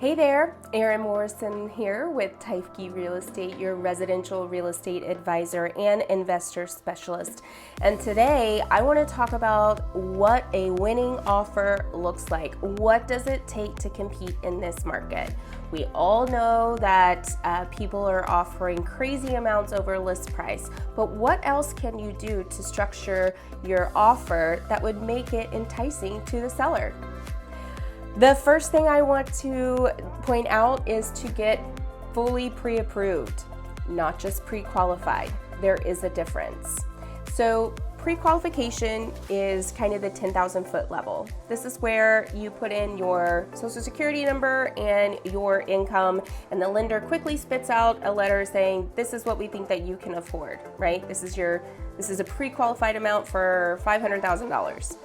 Hey there, Erin Morrison here with Tyfke Real Estate, your residential real estate advisor and investor specialist. And today I want to talk about what a winning offer looks like. What does it take to compete in this market? We all know that people are offering crazy amounts over list price, but what else can you do to structure your offer that would make it enticing to the seller? The first thing I want to point out is to get fully pre-approved, not just pre-qualified. There is a difference. So pre-qualification is kind of the 10,000 foot level. This is where you put in your social security number and your income, and the lender quickly spits out a letter saying, this is what we think that you can afford, right? This is a pre-qualified amount for $500,000.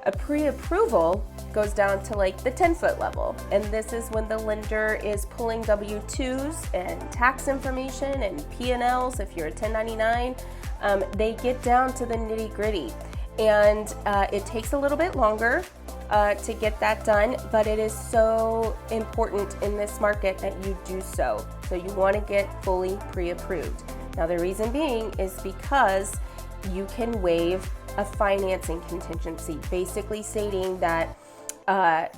A pre-approval goes down to like the 10-foot level, and this is when the lender is pulling W-2s and tax information and P&Ls if you're a 1099. They get down to the nitty-gritty, and it takes a little bit longer to get that done, but it is so important in this market that you do so. So you want to get fully pre-approved. Now the reason being is because you can waive a financing contingency, basically stating that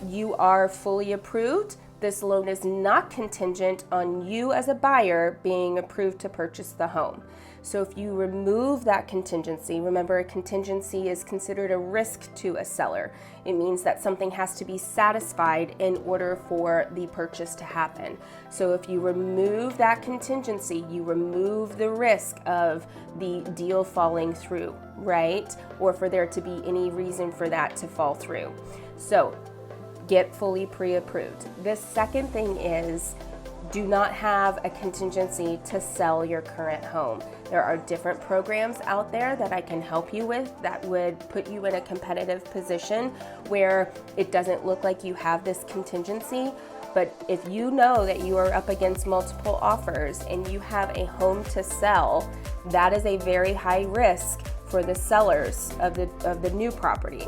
you are fully approved. This loan is not contingent on you as a buyer being approved to purchase the home. So if you remove that contingency, remember a contingency is considered a risk to a seller. It means that something has to be satisfied in order for the purchase to happen. So if you remove that contingency, you remove the risk of the deal falling through, right? Or for there to be any reason for that to fall through. So get fully pre-approved. The second thing is, do not have a contingency to sell your current home. There are different programs out there that I can help you with that would put you in a competitive position where it doesn't look like you have this contingency. But if you know that you are up against multiple offers and you have a home to sell, that is a very high risk for the sellers of the new property.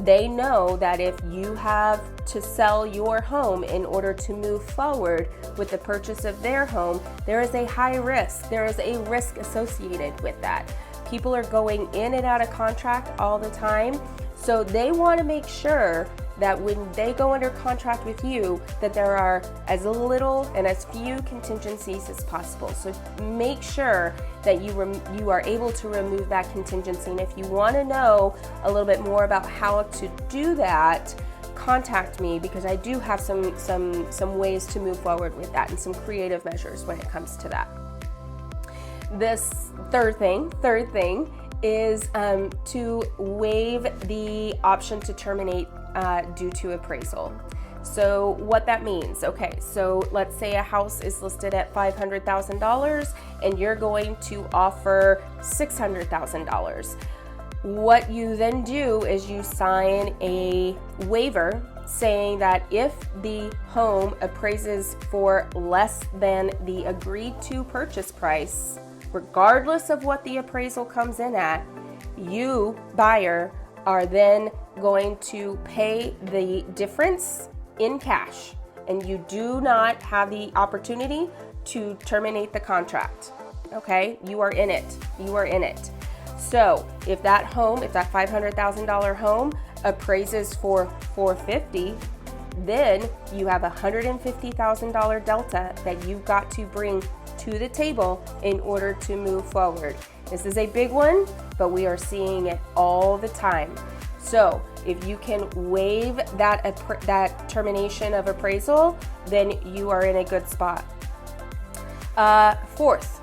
They know that if you have to sell your home in order to move forward with the purchase of their home, there is a high risk. There is a risk associated with that. People are going in and out of contract all the time, so they want to make sure that when they go under contract with you, that there are as little and as few contingencies as possible. So make sure that you are able to remove that contingency. And if you want to know a little bit more about how to do that, contact me, because I do have some ways to move forward with that and some creative measures when it comes to that. This third thing is to waive the option to terminate due to appraisal. So what that means, okay, so let's say a house is listed at $500,000 and you're going to offer $600,000. What you then do is you sign a waiver saying that if the home appraises for less than the agreed to purchase price, regardless of what the appraisal comes in at, you, buyer, are then going to pay the difference in cash, and you do not have the opportunity to terminate the contract. Okay, you are in it. So if that $500,000 home appraises for $450,000, then you have a $150,000 delta that you've got to bring to the table in order to move forward. This is a big one, but we are seeing it all the time. So if you can waive that termination of appraisal, then you are in a good spot. Fourth,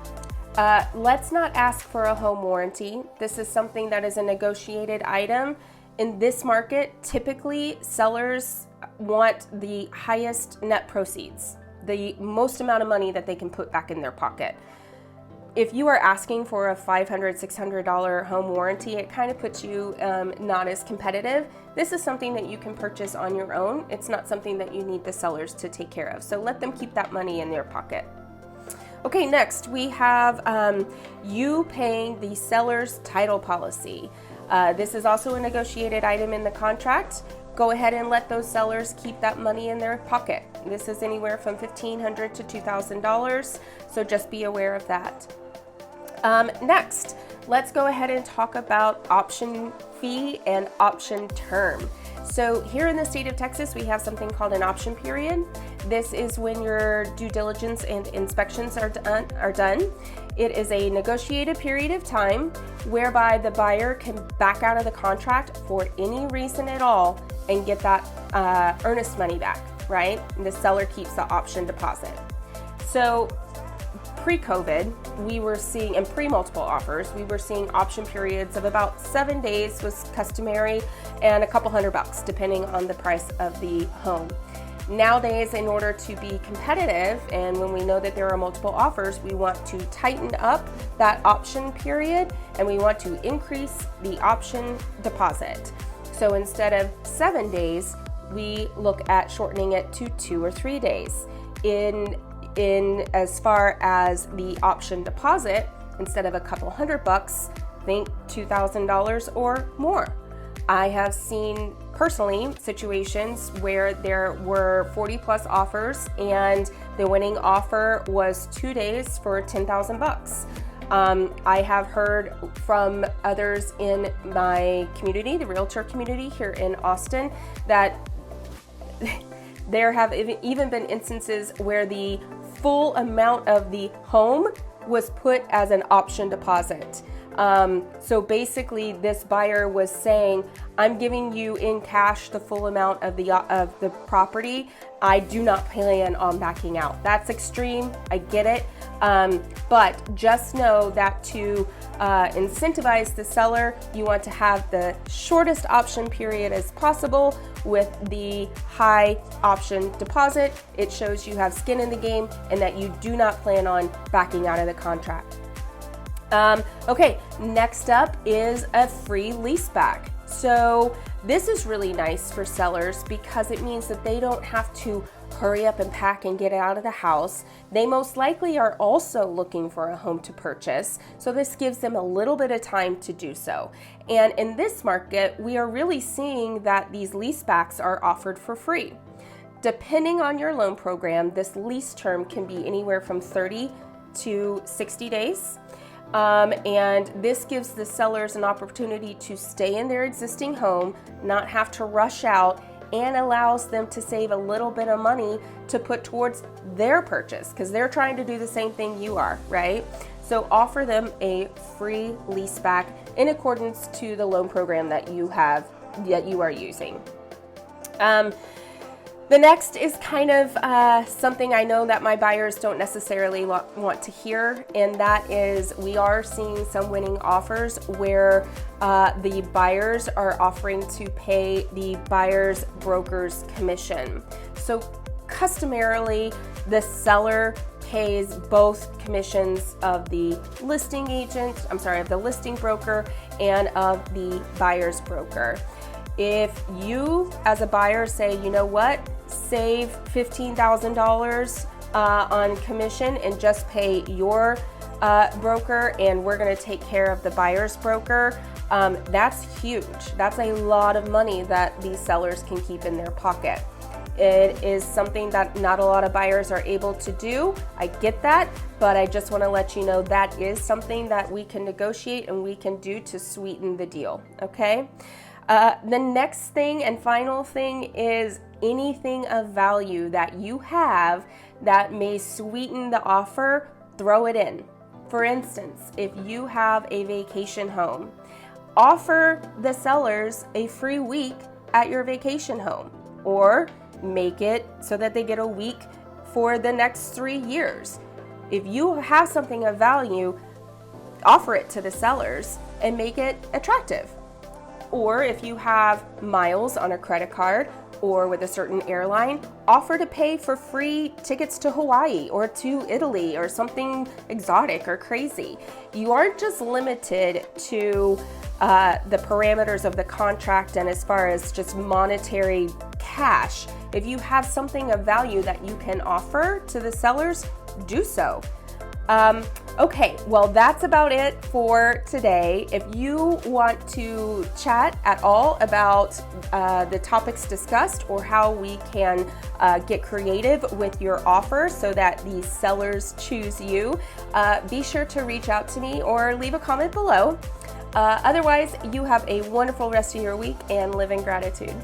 let's not ask for a home warranty. This is something that is a negotiated item. In this market, typically sellers want the highest net proceeds, the most amount of money that they can put back in their pocket. If you are asking for a $500, $600 home warranty, it kind of puts you not as competitive. This is something that you can purchase on your own. It's not something that you need the sellers to take care of. So let them keep that money in their pocket. Okay, next we have you paying the seller's title policy. This is also a negotiated item in the contract. go ahead and let those sellers keep that money in their pocket. This is anywhere from $1,500 to $2,000, so just be aware of that. Next, let's go ahead and talk about option fee and option term. So here in the state of Texas, we have something called an option period. This is when your due diligence and inspections are done. It is a negotiated period of time whereby the buyer can back out of the contract for any reason at all and get that earnest money back, right? And the seller keeps the option deposit. So pre-COVID, we were seeing, and pre-multiple offers, we were seeing option periods of about 7 days was customary, and a couple $100 depending on the price of the home. Nowadays, in order to be competitive, and when we know that there are multiple offers, we want to tighten up that option period, and we want to increase the option deposit. So instead of 7 days, we look at shortening it to 2 or 3 days. In as far as the option deposit, instead of a couple $100, think $2,000 or more. I have seen personally situations where there were 40 plus offers and the winning offer was 2 days for $10,000. I have heard from others in my community, the realtor community here in Austin, that there have even been instances where the full amount of the home was put as an option deposit. So basically this buyer was saying, I'm giving you in cash the full amount of the property. I do not plan on backing out. That's extreme, I get it. But just know that to incentivize the seller, you want to have the shortest option period as possible with the high option deposit. It shows you have skin in the game and that you do not plan on backing out of the contract. Okay, next up is a free lease back. So this is really nice for sellers because it means that they don't have to hurry up and pack and get out of the house. They most likely are also looking for a home to purchase, so this gives them a little bit of time to do so. And in this market, we are really seeing that these lease backs are offered for free. Depending on your loan program, this lease term can be anywhere from 30 to 60 days. And this gives the sellers an opportunity to stay in their existing home, not have to rush out, and allows them to save a little bit of money to put towards their purchase because they're trying to do the same thing you are, right? So offer them a free lease back in accordance to the loan program that you are using. The next is kind of something I know that my buyers don't necessarily want to hear, and that is we are seeing some winning offers where the buyers are offering to pay the buyer's broker's commission. So customarily, the seller pays both commissions of the listing broker and of the buyer's broker. If you as a buyer say, you know what, save $15,000 on commission and just pay your broker and we're going to take care of the buyer's broker, that's huge. That's a lot of money that these sellers can keep in their pocket. It is something that not a lot of buyers are able to do. I get that, but I just want to let you know that is something that we can negotiate and we can do to sweeten the deal, okay? The next thing and final thing is anything of value that you have that may sweeten the offer, throw it in. For instance, if you have a vacation home, offer the sellers a free week at your vacation home, or make it so that they get a week for the next 3 years. If you have something of value, offer it to the sellers and make it attractive. Or if you have miles on a credit card or with a certain airline, offer to pay for free tickets to Hawaii or to Italy or something exotic or crazy. You aren't just limited to the parameters of the contract and as far as just monetary cash. If you have something of value that you can offer to the sellers, do so. Okay, well, that's about it for today. If you want to chat at all about the topics discussed or how we can get creative with your offer so that the sellers choose you, be sure to reach out to me or leave a comment below. Otherwise, you have a wonderful rest of your week and live in gratitude.